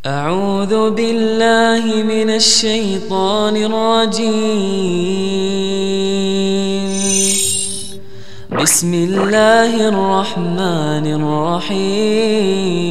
أعوذ بالله من الشيطان الرجيم. بسم الله الرحمن الرحيم.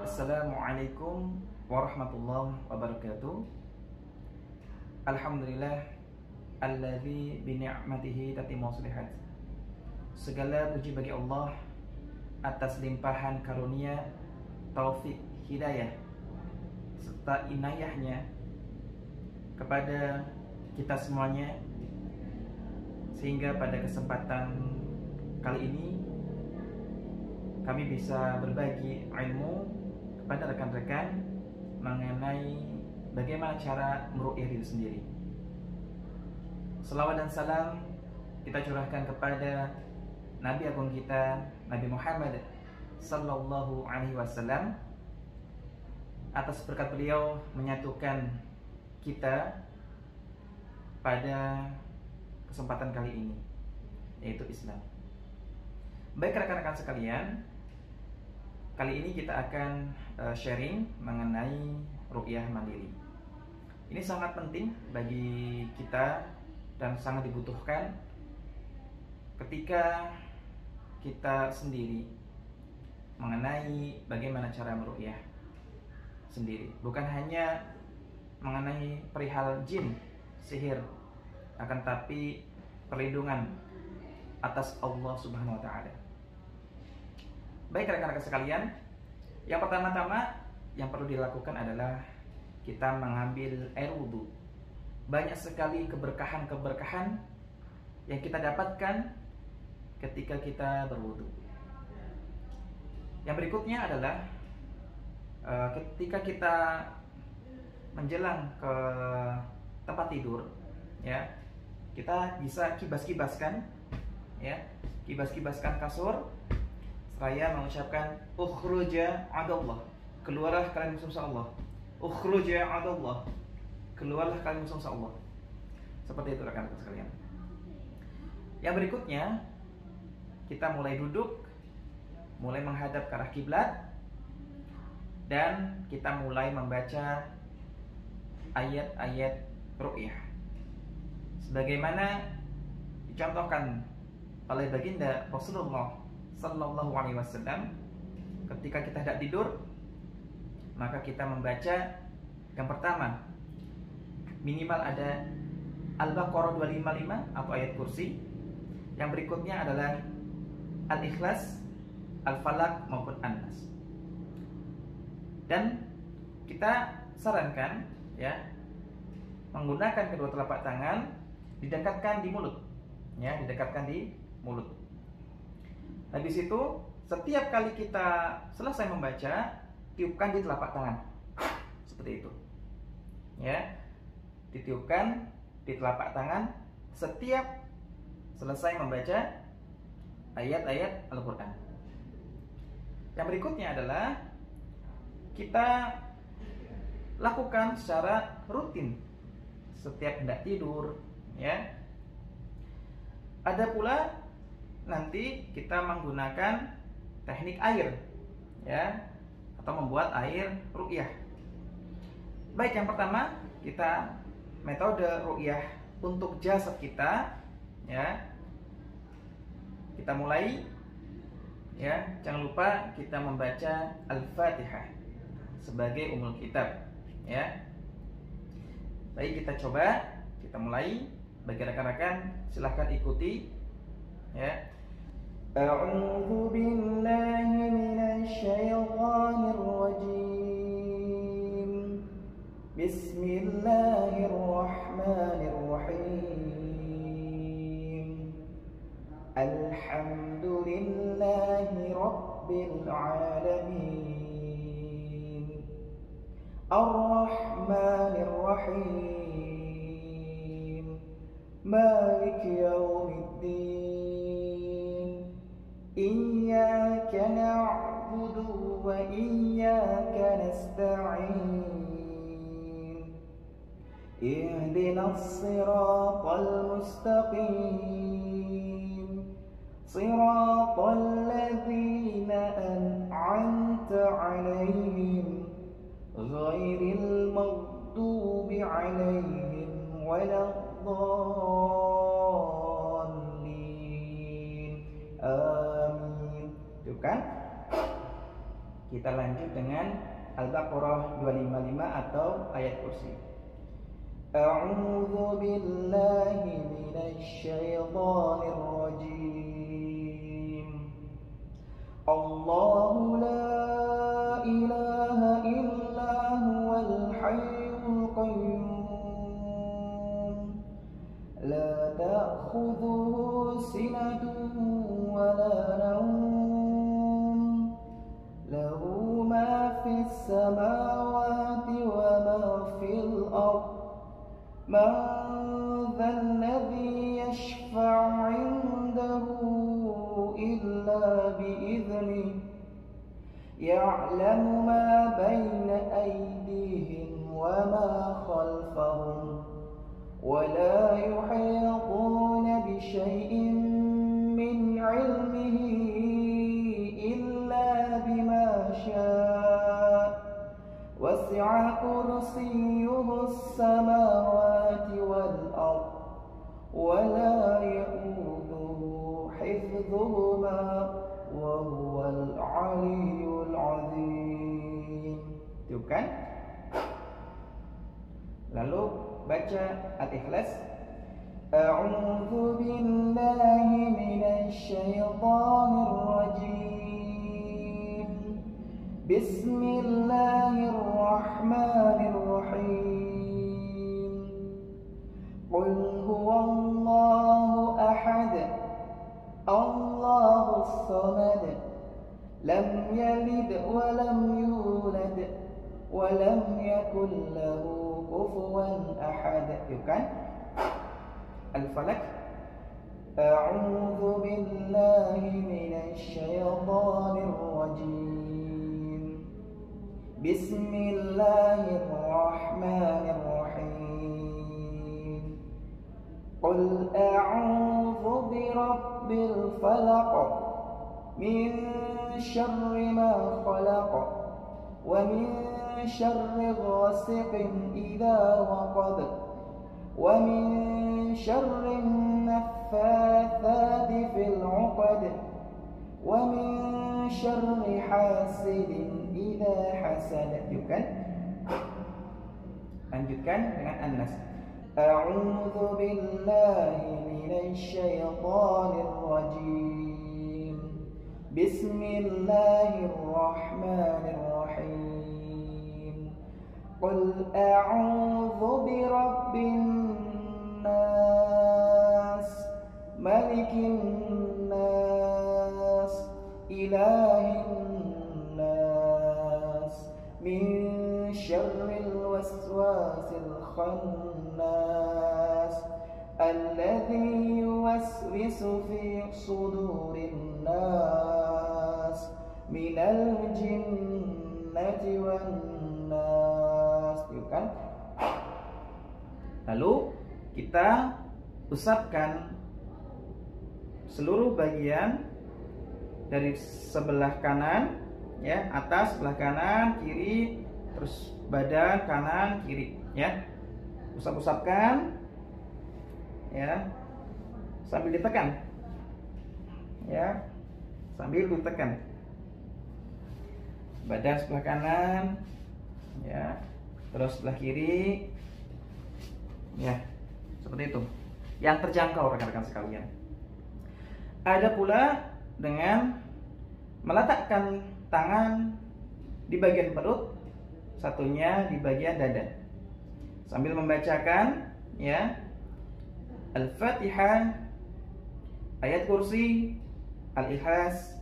Assalamualaikum warahmatullahi wabarakatuh. Alhamdulillah alladzi bi ni'matihi tatimmu shalihat. Segala puji bagi Allah atas limpahan karunia, taufik, hidayah serta inayahnya kepada kita semuanya, sehingga pada kesempatan kali ini kami bisa berbagi ilmu kepada rekan-rekan mengenai bagaimana cara meruqyah diri sendiri. Selawat dan salam kita curahkan kepada Nabi agung kita, Nabi Muhammad sallallahu alaihi wasallam, atas berkat beliau menyatukan kita pada kesempatan kali ini, yaitu Islam. Baik rekan-rekan sekalian, kali ini kita akan sharing mengenai ruqyah mandiri. Ini sangat penting bagi kita dan sangat dibutuhkan ketika kita sendiri mengenai bagaimana cara meruqyah sendiri. Bukan hanya mengenai perihal jin, sihir, akan tapi perlindungan atas Allah Subhanahu wa taala. Baik rekan-rekan sekalian, yang pertama-tama yang perlu dilakukan adalah kita mengambil air wudhu. Banyak sekali keberkahan-keberkahan yang kita dapatkan ketika kita berwudhu. Yang berikutnya adalah ketika kita menjelang ke tempat tidur, ya, kita bisa kibas-kibaskan, ya, kibas-kibaskan kasur seraya mengucapkan ukhruja adallah, keluarlah kalian musuh Allah. Ukhruja adallah, keluarlah kalian musuh Allah. Seperti itu rekan-rekan sekalian. Yang berikutnya, kita mulai duduk, mulai menghadap ke arah kiblat, dan kita mulai membaca ayat-ayat ruqyah sebagaimana dicontohkan oleh baginda Rasulullah sallallahu alaihi wasallam. Ketika kita hendak tidur, maka kita membaca yang pertama minimal ada Al-Baqarah 255 atau ayat kursi. Yang berikutnya adalah Al-Ikhlas, Al-Falaq maupun An-Nas. Dan kita sarankan, ya, menggunakan kedua telapak tangan didekatkan di mulut, ya, didekatkan di mulut. Habis itu setiap kali kita selesai membaca, tiupkan di telapak tangan. Seperti itu. Ya. Ditiupkan di telapak tangan setiap selesai membaca ayat-ayat Al-Qur'an. Yang berikutnya adalah kita lakukan secara rutin setiap hendak tidur, ya. Ada pula nanti kita menggunakan teknik air, ya, atau membuat air ruqyah. Baik, yang pertama kita metode ruqyah untuk jasad kita, ya. Kita mulai, ya, jangan lupa kita membaca Al-Fatihah sebagai ummul kitab, ya. Baik, kita coba, kita mulai. Bagi rekan-rekan silahkan ikuti, ya. A'udzu billahi minasyaitonir rajim. Bismillahirrahmanirrahim. Alhamdulillahi rabbil alamin. Ar-Rahmanir Rahim. مالك يوم الدين إياك نعبد وإياك نستعين اهدنا الصراط المستقيم صراط الذين أنعمت عليهم غير المغضوب عليهم ولا الضالين amin. Itu kan? Kita lanjut dengan Al-Baqarah 255 atau ayat kursi. A'udzu billahi minasy syaithanir rajim. Allahu la ilaha illa huwal hayyul qayyum la ta'khudhuhu sinatun wa la nawm lahu ma fis samawati wa ma fil ardh man dhal ladzi yashfa'u 'indahu illa bi'idhnihi ya'lamu ma bayna aydihim wa ma khalfahum wa la yuhituna bi syai'in min 'ilmihi illa bima syaa wasi'a kursiyyuhu as-samawati wal ardh wa la ya'uduhu hifdhuhuma wa huwal 'aliyyul 'azim. Itu kan? Lalu baca Al-Ikhlas. A'udzu billahi minasy syaithanir rajim. Bismillahirrahmanirrahim. Qul huwallahu ahad. Allahus samad. Lam yalid wa lam yulad wa lam yakul lahu kufuwan ahad. Itu kan? Al-Falaq. A'udzu billahi minasy syaithanir rajim. Bismillahirrahmanirrahim. Qul a'udzu birabbil falaq min syarri ma khalaq wa min syarri ghasiqin idza waqab wa min syarri naffathati fil 'uqad wa min syarri hasidin idza hasad. Lanjutkan dengan An-Nas. A'udzu billahi minasy syaithanir rajim. Bismillahirrahmanirrahim. Qul a'udzu birabbin nas malikin nas ilahin nas min syarril waswasil khannas alladzi yuwaswisu fi sudurin nas minal jinnati wan nas. Kan? Lalu kita usapkan seluruh bagian dari sebelah kanan, ya, atas sebelah kanan, kiri, terus badan kanan, kiri, ya. Usap-usapkan, ya, sambil ditekan, ya, sambil ditekan. Badan sebelah kanan, ya, terus sebelah kiri, ya, seperti itu. Yang terjangkau rekan-rekan sekalian. Ada pula dengan meletakkan tangan di bagian perut, satunya di bagian dada, sambil membacakan, ya, Al-Fatihah, ayat kursi, Al-Ikhlas,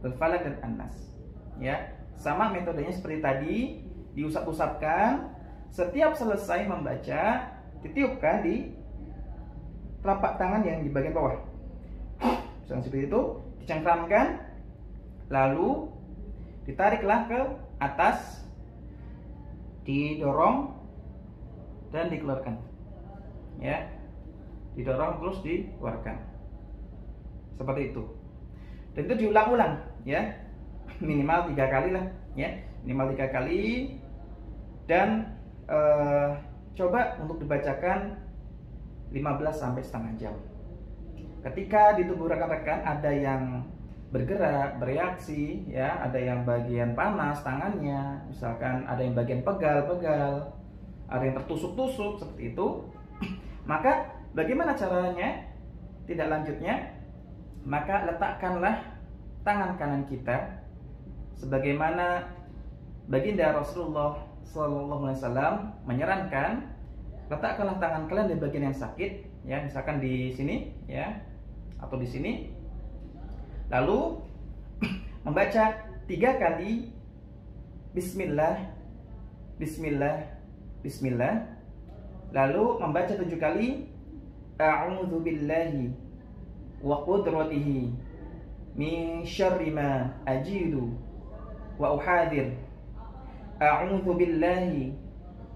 Al-Falaq dan An-Nas. Ya, sama metodenya seperti tadi, diusap-usapkan. Setiap selesai membaca, ditiupkan di telapak tangan yang di bagian bawah. Misalkan seperti itu, dicengkramkan, lalu ditariklah ke atas, didorong dan dikeluarkan. Ya, didorong terus dikeluarkan. Seperti itu. Dan itu diulang-ulang, ya, minimal 3 kali lah, ya, minimal 3 kali. Dan coba untuk dibacakan 15 sampai setengah jam. Ketika di tubuh rekan-rekan ada yang bergerak, bereaksi, ya, ada yang bagian panas tangannya, misalkan ada yang bagian pegal-pegal, ada yang tertusuk-tusuk seperti itu, maka bagaimana caranya? Tidak lanjutnya, maka letakkanlah tangan kanan kita sebagaimana baginda Rasulullah SAW menyarankan, letakkanlah tangan kalian di bagian yang sakit, ya, misalkan di sini, ya, atau di sini. Lalu membaca 3 kali Bismillah, Bismillah, Bismillah. Lalu membaca 7 kali A'udzu billahi wa qudratihi min syarri ma ajidu wa uhadir. A'udzu billahi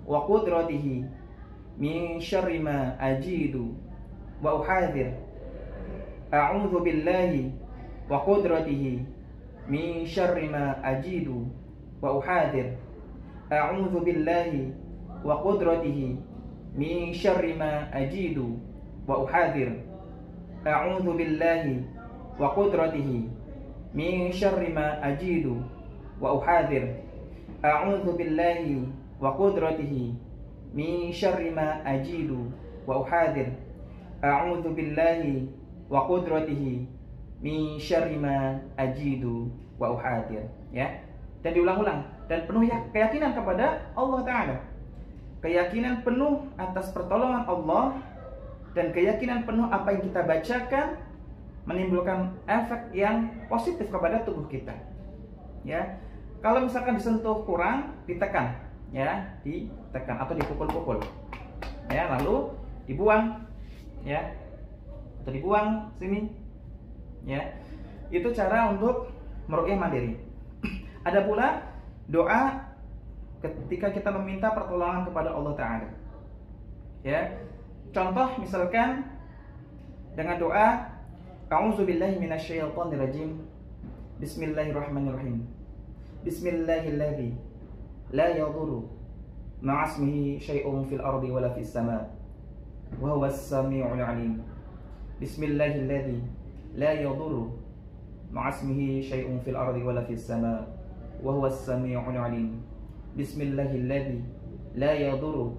wa qudratihi min syarri ma ajidu wa uhadir. A'udzu billahi wa qudratihi min syarri ma ajidu wa uhadir. A'udzu billahi wa qudratihi min syarri ma ajidu wa uhadir. A'udzu billahi wa qudratihi min syarri ma ajidu wa uhadir. A'udzu billahi wa qudratihi min syarri ma ajidu wa uhadir. A'udzu billahi wa qudratihi min syarri ma ajidu wa uhadir, ya. Dan diulang-ulang, dan penuh keyakinan kepada Allah Ta'ala, keyakinan penuh atas pertolongan Allah, dan keyakinan penuh apa yang kita bacakan menimbulkan efek yang positif kepada tubuh kita, ya. Kalau misalkan disentuh kurang, ditekan, ya, ditekan atau dipukul-pukul, ya, lalu dibuang, ya, atau dibuang sini, ya. Itu cara untuk meruqyah mandiri. Ada pula doa ketika kita meminta pertolongan kepada Allah Ta'ala, ya. Contoh misalkan dengan doa A'udzubillahi minasyaitonirrajim, Bismillahirrahmanirrahim, Bismillahilladzi la yadurru ma'asmihi syai'un fil ardi wala fis sama' wa huwas sami'ul 'alim. Bismillahilladzi la yadurru ma'asmihi syai'un fil ardi wala fis sama' wa huwas sami'ul 'alim. Bismillahilladzi la yadurru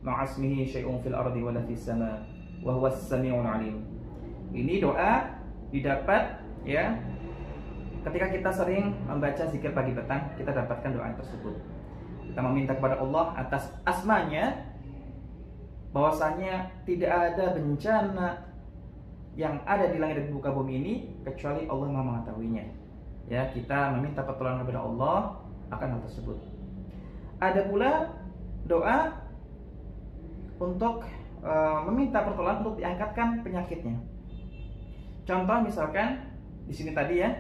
ma'asmihi syai'un fil ardi wala fis sama' wa huwas sami'ul 'alim. Ini doa didapat, ya, ketika kita sering membaca zikir pagi petang, kita dapatkan doa tersebut. Kita meminta kepada Allah atas asmanya, bahwasanya tidak ada bencana yang ada di langit dan di muka bumi ini kecuali Allah Maha mengetahuinya. Ya, kita meminta pertolongan kepada Allah akan hal tersebut. Ada pula doa untuk meminta pertolongan untuk diangkatkan penyakitnya. Contoh misalkan di sini tadi, ya,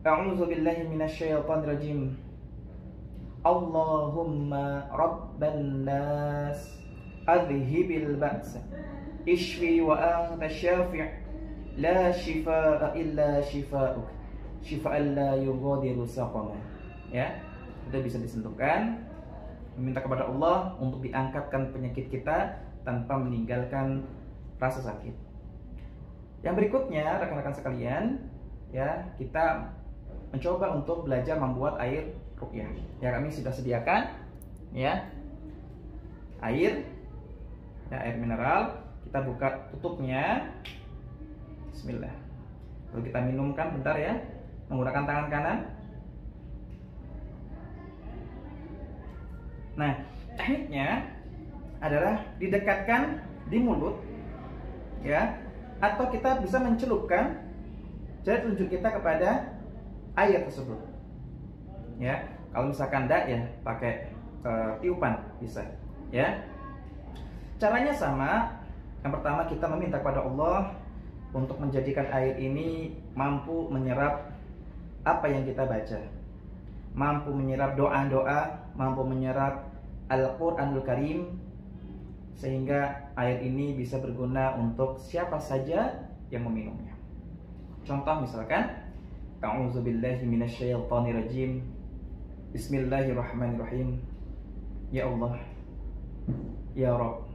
A'udzubillahi minasyaitonirrajim, Allahumma rabban nas adhibil ba'sa ishfi wa anta syafi' la shifaa'a illa shifaa'uk shifaa'an la yughadiru saqama. Ya, itu bisa disentuhkan, meminta kepada Allah untuk diangkatkan penyakit kita tanpa meninggalkan rasa sakit. Yang berikutnya, rekan-rekan sekalian, ya, kita mencoba untuk belajar membuat air ruqyah. Ya, kami sudah sediakan, ya, air, ya, air mineral. Kita buka tutupnya. Bismillah. Lalu kita minumkan bentar, ya, menggunakan tangan kanan. Nah, tekniknya adalah didekatkan di mulut, ya, atau kita bisa mencelupkan jari telunjuk kita kepada air tersebut. Ya, kalau misalkan enggak, ya, pakai tiupan bisa, ya. Caranya sama, Yang pertama, kita meminta kepada Allah untuk menjadikan air ini mampu menyerap apa yang kita baca, mampu menyerap doa-doa, mampu menyerap Al-Quranul Karim, sehingga air ini bisa berguna untuk siapa saja yang meminumnya. Contoh misalkan, A'udzubillahi minasyaitonirrajim, Bismillahirrahmanirrahim. Ya Allah, Ya Rabb,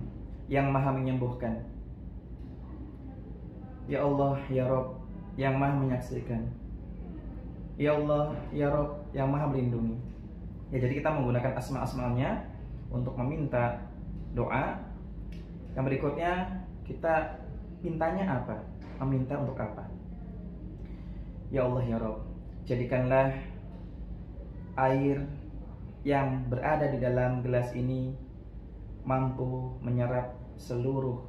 yang maha menyembuhkan. Ya Allah, Ya Rabb, yang maha menyaksikan. Ya Allah, Ya Rabb, yang maha melindungi. Ya, jadi kita menggunakan asma-asma'nya untuk meminta doa. Yang berikutnya, kita mintanya apa? Meminta untuk apa? Ya Allah, Ya Rabb, jadikanlah air yang berada di dalam gelas ini mampu menyerap seluruh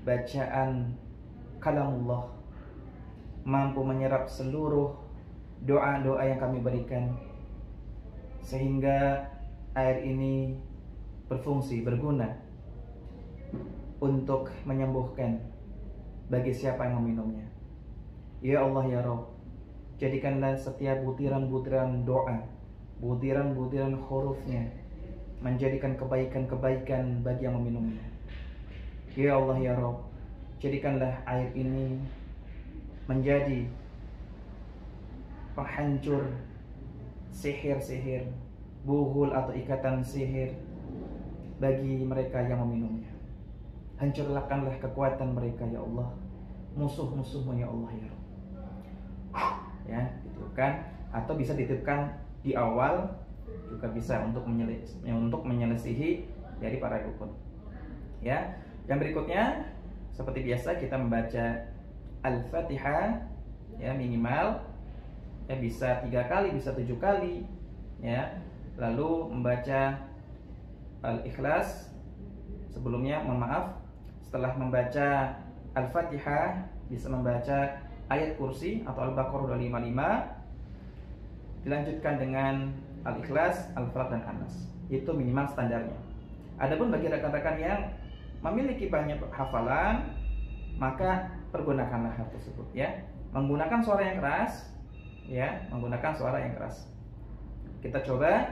bacaan kalamullah, mampu menyerap seluruh doa-doa yang kami berikan, sehingga air ini berfungsi, berguna untuk menyembuhkan bagi siapa yang meminumnya. Ya Allah, Ya Rabb, jadikanlah setiap butiran-butiran doa, butiran-butiran hurufnya menjadikan kebaikan-kebaikan bagi yang meminumnya. Ya Allah, Ya Rabb, jadikanlah air ini menjadi penghancur sihir-sihir, buhul atau ikatan sihir bagi mereka yang meminumnya. Hancurkanlah kekuatan mereka, Ya Allah, musuh-musuhmu, Ya Allah, Ya Rabb. Ya, gitu kan? Atau bisa dititipkan di awal, juga bisa untuk menyelisihi dari para rukun. Ya, yang berikutnya seperti biasa kita membaca Al-Fatihah, ya, minimal ya bisa 3 kali, bisa 7 kali, ya. Lalu membaca Al-Ikhlas sebelumnya, mohon maaf. Setelah membaca Al-Fatihah bisa membaca ayat kursi atau Al-Baqarah 255, dilanjutkan dengan Al-Ikhlas, Al-Falaq dan An-Nas. Itu minimal standarnya. Adapun bagi rekan-rekan yang memiliki banyak hafalan, maka pergunakanlah hal tersebut, ya. Menggunakan suara yang keras, ya, menggunakan suara yang keras. Kita coba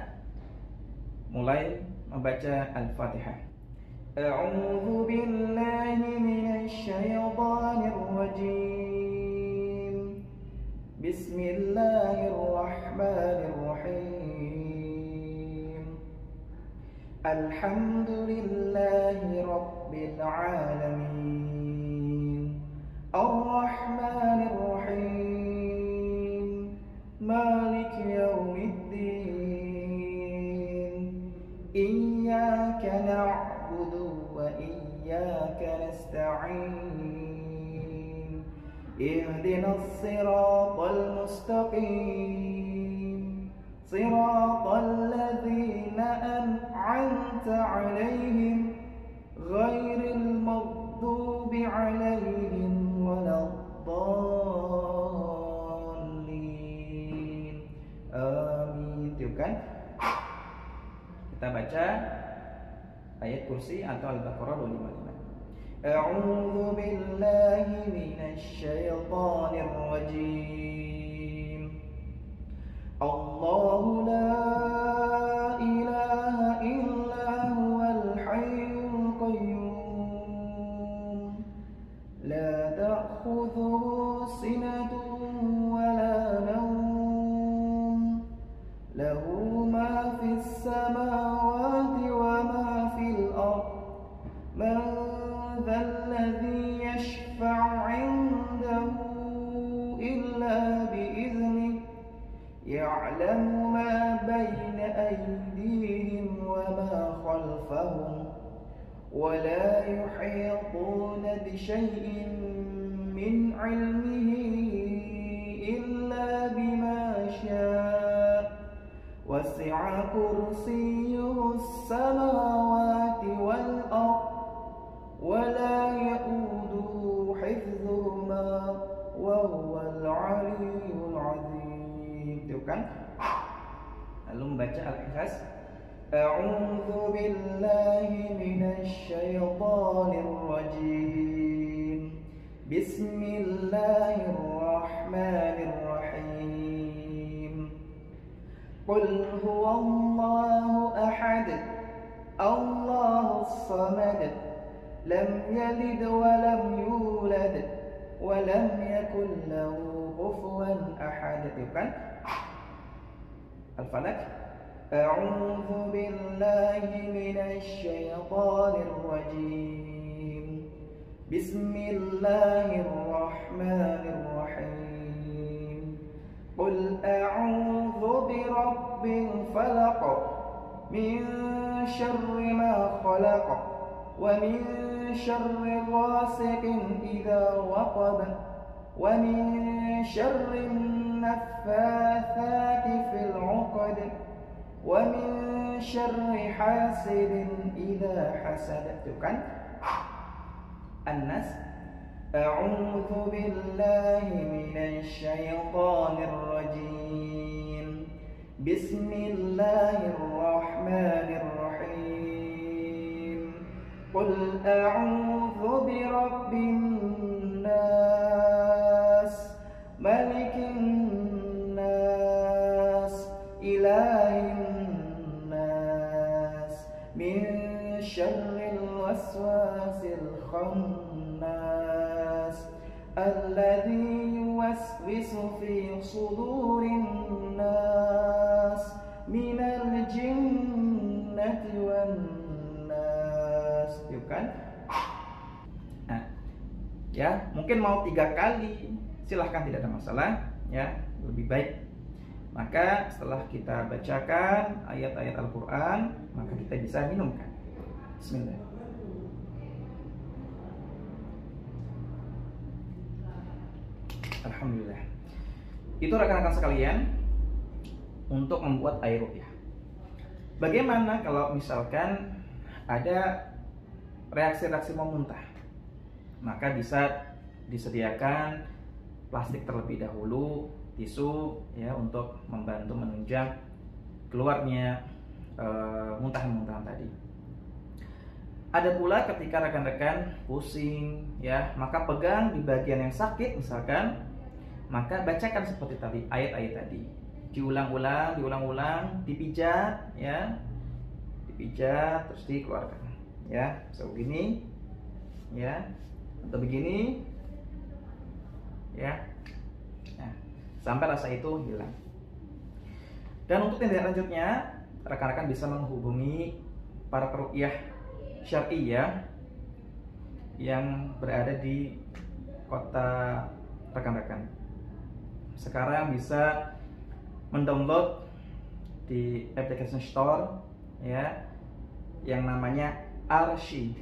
mulai membaca Al-Fatihah. A'udzu billahi minasy syaithanir rajim. Bismillahirrahmanirrahim. Alhamdulillahi rabbil alamin. Ar-Rahmanir Rahim. Maliki yaumiddin. Iyyaka na'budu wa iyyaka nasta'in. Ihdinas siratal mustaqim. Siratal ladzina an'amta 'alaihim ghairil maghdubi 'alaihim waladdallin. Amin. Itu kan? Kita baca ayat kursi atau Al-Baqarah 255. A'udzu billahi minasy syaithanir rajim. Allahu la ilaha illa huwal hayyul qayyum. La ta'khudhuhu sinatun wa la nawm. Lahu ma fis samawati wa ma fil ardh. Man dhal ladzi yashfa'u 'indahu illa bi'idhnihi. Ya'lamu ma bayna aydihim wa ma khalfahum. Wa la yuhituna bi syai'in min 'ilmihi illa bima syaa'. Wasi'a kursiyyuhu as-samawati wal ardh wa la ya'uduhu hifdhuhuma wa huwal 'aliyyul 'azim. Itu kan? Lalu membaca Al-Ikhlas A'udzu billahi minasy syaithanir rajim. Bismillahirrahmanirrahim. Qul huwallahu ahad, Allahus samad, lam yalid wa lam yulad wa lam yakul lahu kufuwan ahad. Itu kan Al-Falaq. A'udzu billahi minasy syaithanir rajim. Bismillahirrahmanirrahim. Qul a'udzu birabbil falaq, min syarri ma khalaq, wa min syarri ghasiqin idza waqab, wa min syarri naffatsati fil 'uqad, wa min syarri hasidin idza hasad. Itu kan An-Nas. A'udzu billahi minasy syaithanir rajim. Bismillahirrahmanirrahim. Qul a'udzu birabbin nas, malikin nas, ilahin nas, min syarril waswasil khannas, alladzi yuwaswisu fi sudurin nas, minal jinnati wan nas. Yuk kan? Nah, ya, mungkin mau 3 kali, silahkan, tidak ada masalah, ya, lebih baik. Maka setelah kita bacakan ayat-ayat Al-Quran, maka kita bisa minumkan. Bismillah. Alhamdulillah. Itu rekan-rekan sekalian untuk membuat air ruqyah. Bagaimana kalau misalkan ada reaksi-reaksi mau muntah? Maka bisa disediakan plastik terlebih dahulu, tisu, ya, untuk membantu menunjang keluarnya muntahan-muntahan tadi. Ada pula ketika rekan-rekan pusing, ya, maka pegang di bagian yang sakit misalkan, maka bacakan seperti tadi ayat-ayat tadi, diulang-ulang, dipijat, ya, dipijat terus dikeluarkan, ya, begini, ya, atau begini, ya. Sampai rasa itu hilang. Dan untuk tindak lanjutnya, rekan-rekan bisa menghubungi para peruqyah syar'iyah yang berada di kota rekan-rekan. Sekarang bisa mendownload di application store, ya, yang namanya ARSY,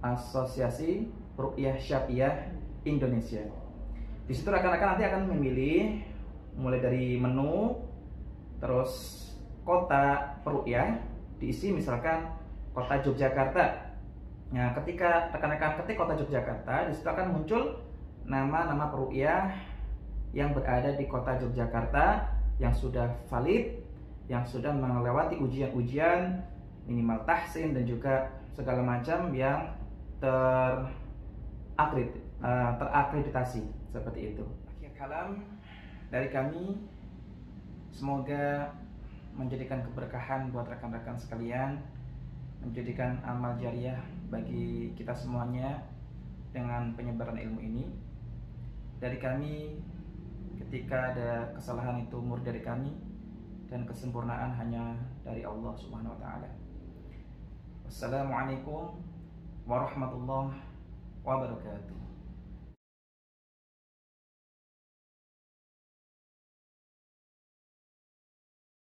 Asosiasi Ruqyah Syar'iyah Indonesia. Di situ rekan-rekan nanti akan memilih mulai dari menu, terus kota peruqyah, diisi misalkan kota Yogyakarta. Nah, ketika rekan-rekan ketik kota Yogyakarta, di situ akan muncul nama-nama peruqyah yang berada di kota Yogyakarta yang sudah valid, yang sudah melewati ujian-ujian minimal tahsin dan juga segala macam yang terakreditasi seperti itu. Akhir kalam dari kami, semoga menjadikan keberkahan buat rekan-rekan sekalian, menjadikan amal jariah bagi kita semuanya dengan penyebaran ilmu ini. Dari kami, ketika ada kesalahan itu murni dari kami, dan kesempurnaan hanya dari Allah Subhanahu wa taala. Wassalamualaikum warahmatullahi wabarakatuh.